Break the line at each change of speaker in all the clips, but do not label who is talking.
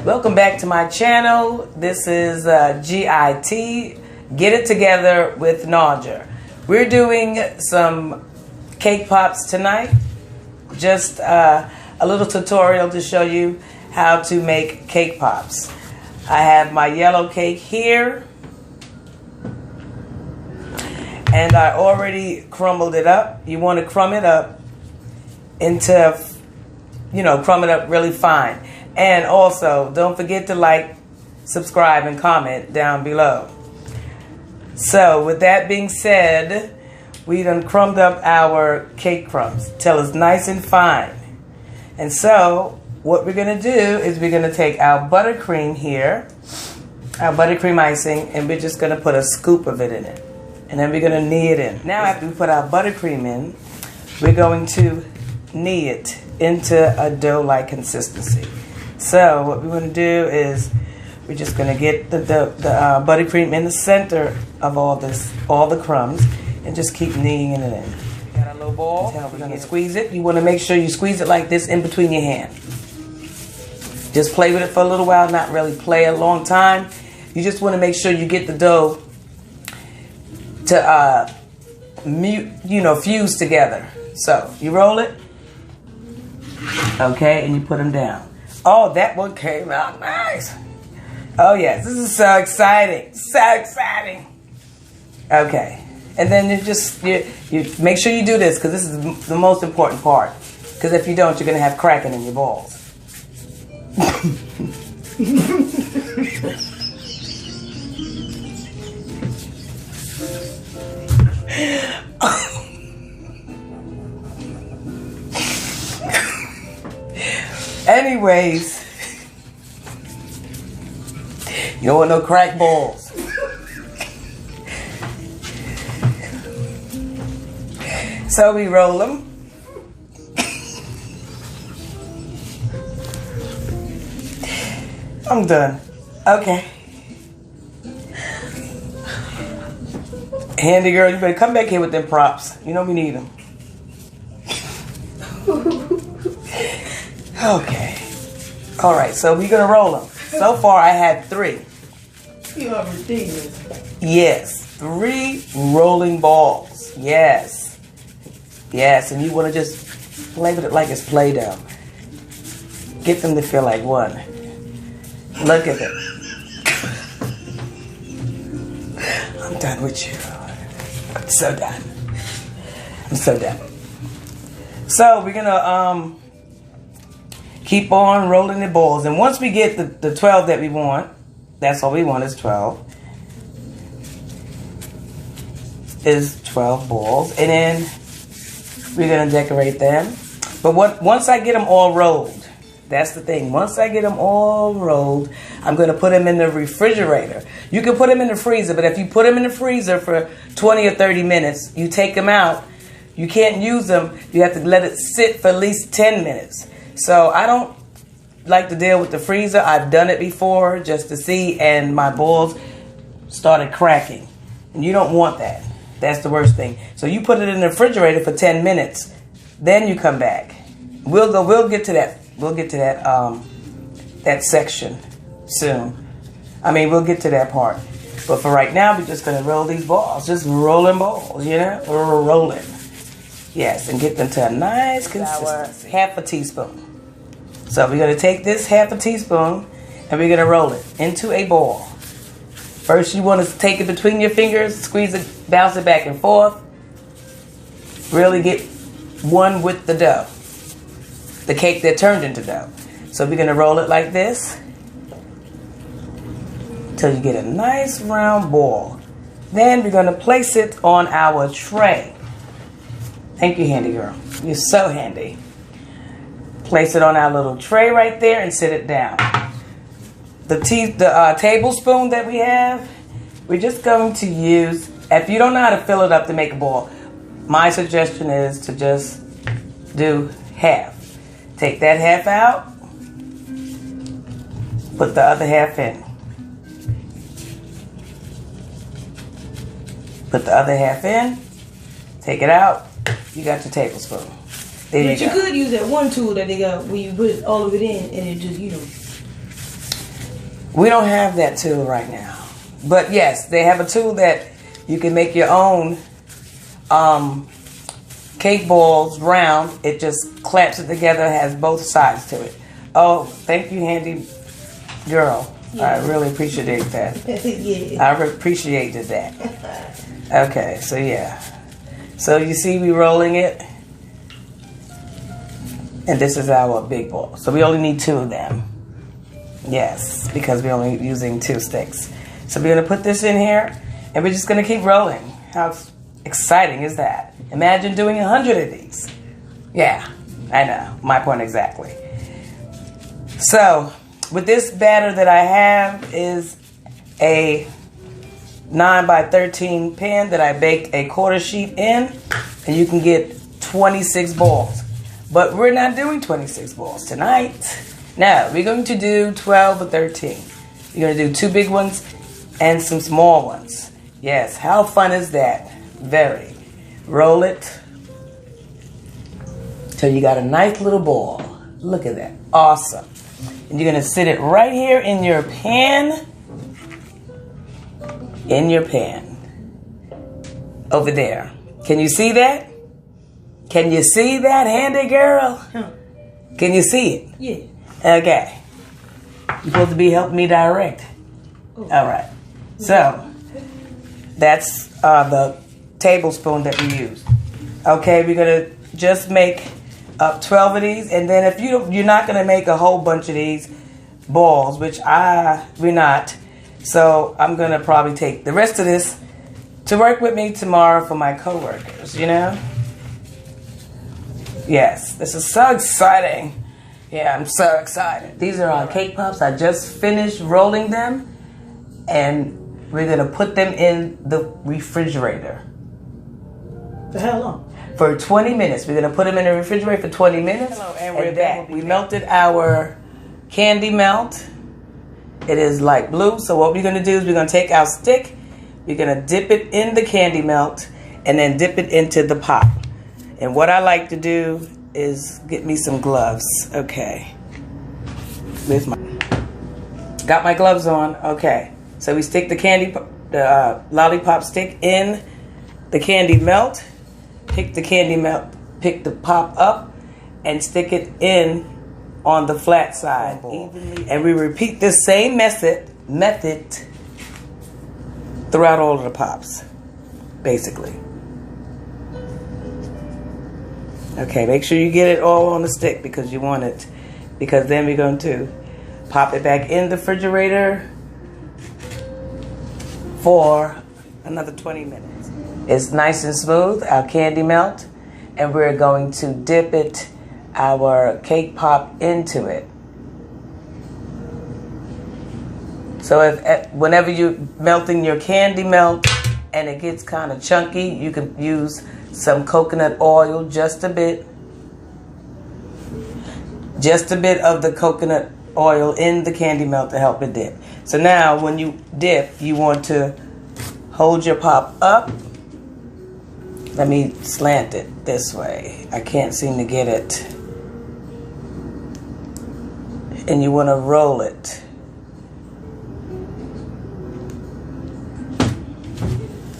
Welcome back to my channel. This is G.I.T. Get It Together with Naja. We're doing some cake pops tonight. Just a little tutorial to show you how to make cake pops. I have my yellow cake here. And I already crumbled it up. You want to crumb it up into, crumb it up really fine. And also, don't forget to like, subscribe, and comment down below. So, with that being said, we done crumbed up our cake crumbs till it's nice and fine. And so, what we're going to do is we're going to take our buttercream here, our buttercream icing, and we're just going to put a scoop of it in it. And then we're going to knead it in. Now, after we put our buttercream in, we're going to knead it into a dough-like consistency. So what we're going to do is we're just going to get the buttercream in the center of all the crumbs, and just keep kneading it in. We got our little ball. We're going to squeeze it. You want to make sure you squeeze it like this in between your hand. Just play with it for a little while, not really play a long time. You just want to make sure you get the dough to fuse together. So you roll it, okay, and you put them down. Oh, that one came out nice. Oh yes, this is so exciting, so exciting. Okay, and then you make sure you do this, because this is the most important part. Because if you don't, you're gonna have cracking in your balls. Anyways, you don't want no crack balls. So we roll them. I'm done. Okay. Handy girl, you better come back here with them props. You know we need them. Okay. All right, so we're going to roll them. So far, I had 3.
You are ridiculous.
Yes, 3 rolling balls. Yes. Yes, and you want to just play with it like it's Play-Doh. Get them to feel like one. Look at it. I'm done with you. I'm so done. I'm so done. So we're going to keep on rolling the balls. And once we get the 12 that we want, that's all we want is 12. Is 12 balls. And then we're going to decorate them. But once I get them all rolled, that's the thing. Once I get them all rolled, I'm going to put them in the refrigerator. You can put them in the freezer, but if you put them in the freezer for 20 or 30 minutes, you take them out, you can't use them. You have to let it sit for at least 10 minutes. So I don't like to deal with the freezer. I've done it before just to see, and my balls started cracking. And you don't want that. That's the worst thing. So you put it in the refrigerator for 10 minutes. Then you come back. We'll get to that. We'll get to that section soon. I mean, we'll get to that part. But for right now, we're just going to roll these balls. Just rolling balls, We're rolling. Yes, and get them to a nice consistency. Half a teaspoon. So we're going to take this half a teaspoon and we're going to roll it into a ball. First, you want to take it between your fingers, squeeze it, bounce it back and forth. Really get one with the dough. The cake that turned into dough. So we're going to roll it like this till you get a nice round ball. Then we're going to place it on our tray. Thank you, handy girl. You're so handy. Place it on our little tray right there and sit it down. The tablespoon that we have, we're just going to use, if you don't know how to fill it up to make a ball, my suggestion is to just do half. Take that half out, put the other half in. Put the other half in, take it out, you got your tablespoon. There
but you could use that one tool that they got where you put all of it in and it just,
We don't have that tool right now. But yes, they have a tool that you can make your own cake balls round. It just clamps it together, has both sides to it. Oh, thank you, handy girl. Yeah. I really appreciate that. Yeah. I appreciated that. Okay, so yeah. So you see we rolling it. And this is our big ball. So we only need 2 of them. Yes, because we're only using 2 sticks. So we're going to put this in here, and we're just going to keep rolling. How exciting is that? Imagine doing 100 of these. Yeah, I know. My point exactly. So, with this batter that I have is a 9 by 13 pan that I baked a 1/4 sheet in, and you can get 26 balls. But we're not doing 26 balls tonight. No, we're going to do 12 or 13. We're going to do 2 big ones and some small ones. Yes, how fun is that? Very. Roll it till you got a nice little ball. Look at that. Awesome. And you're going to sit it right here in your pan. In your pan. Over there. Can you see that? Can you see that, handy girl? Can you see it? Yeah. Okay. You're supposed to be helping me direct. Ooh. All right. So, that's the tablespoon that we use. Okay, we're going to just make up 12 of these. And then if you're not going to make a whole bunch of these balls, which we're not. So, I'm going to probably take the rest of this to work with me tomorrow for my coworkers, you know? Yes, this is so exciting. Yeah, I'm so excited. These are our cake pops. I just finished rolling them, and we're going to put them in the refrigerator.
For how long?
For 20 minutes. We're going to put them in the refrigerator for 20 minutes. Hello, and we're back. We melted our candy melt. It is light blue. So what we're going to do is we're going to take our stick. We're going to dip it in the candy melt and then dip it into the pop. And what I like to do is get me some gloves. Okay. Where's got my gloves on. Okay. So we stick the lollipop stick in the candy melt. Pick the pop up and stick it in on the flat side. And we repeat this same method throughout all of the pops, basically. Okay, make sure you get it all on the stick because you want it. Because then we're going to pop it back in the refrigerator for another 20 minutes. It's nice and smooth, our candy melt, and we're going to dip our cake pop into it. So whenever you're melting your candy melt and it gets kind of chunky, you can use some coconut oil, just a bit of the coconut oil in the candy melt to help it dip. So now when you dip, you want to hold your pop up. Let me slant it this way. I can't seem to get it. And you want to roll it.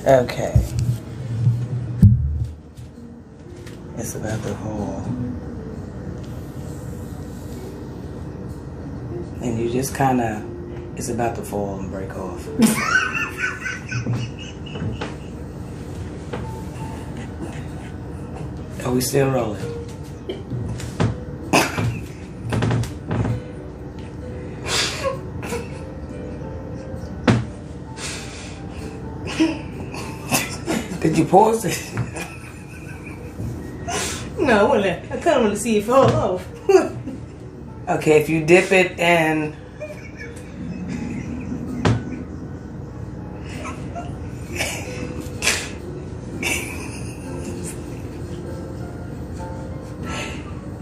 Okay. It's about to fall. And you just kind of, it's about to fall and break off. Are we still rolling? Did you pause it?
No, I kind of want to see it fall off.
Okay, if you dip it and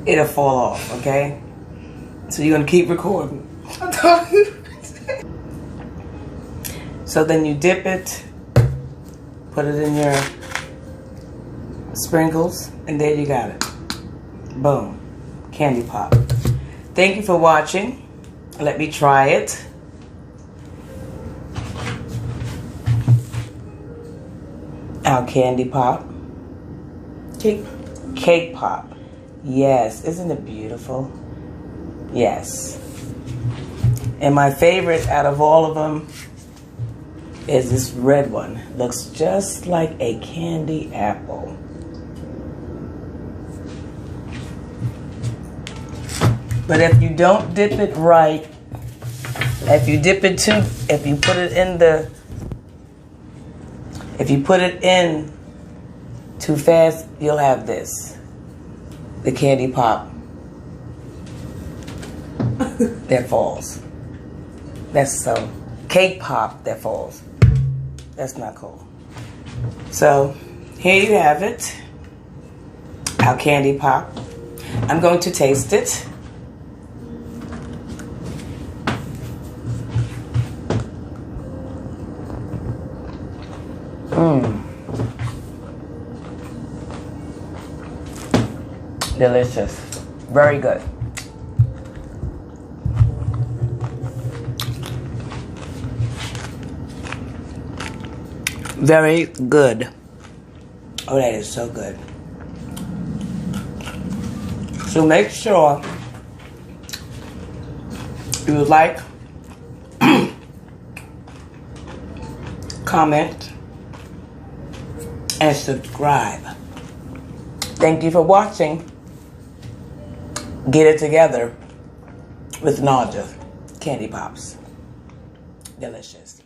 it'll fall off, okay? So you're gonna keep recording. So then you dip it, put it in your sprinkles, and there you got it. Boom. Candy pop. Thank you for watching. Let me try it. Our candy pop.
Cake.
Cake pop. Yes, isn't it beautiful? Yes. And my favorite out of all of them is this red one. Looks just like a candy apple. But if you don't dip it right, if you put it in too fast, you'll have this. The candy pop that falls. That's so cake pop that falls. That's not cool. So here you have it. Our candy pop. I'm going to taste it. Delicious. Very good. Very good. Oh, that is so good. So make sure you like, comment, and subscribe. Thank you for watching Get It Together with Naja Candy Pops. Delicious.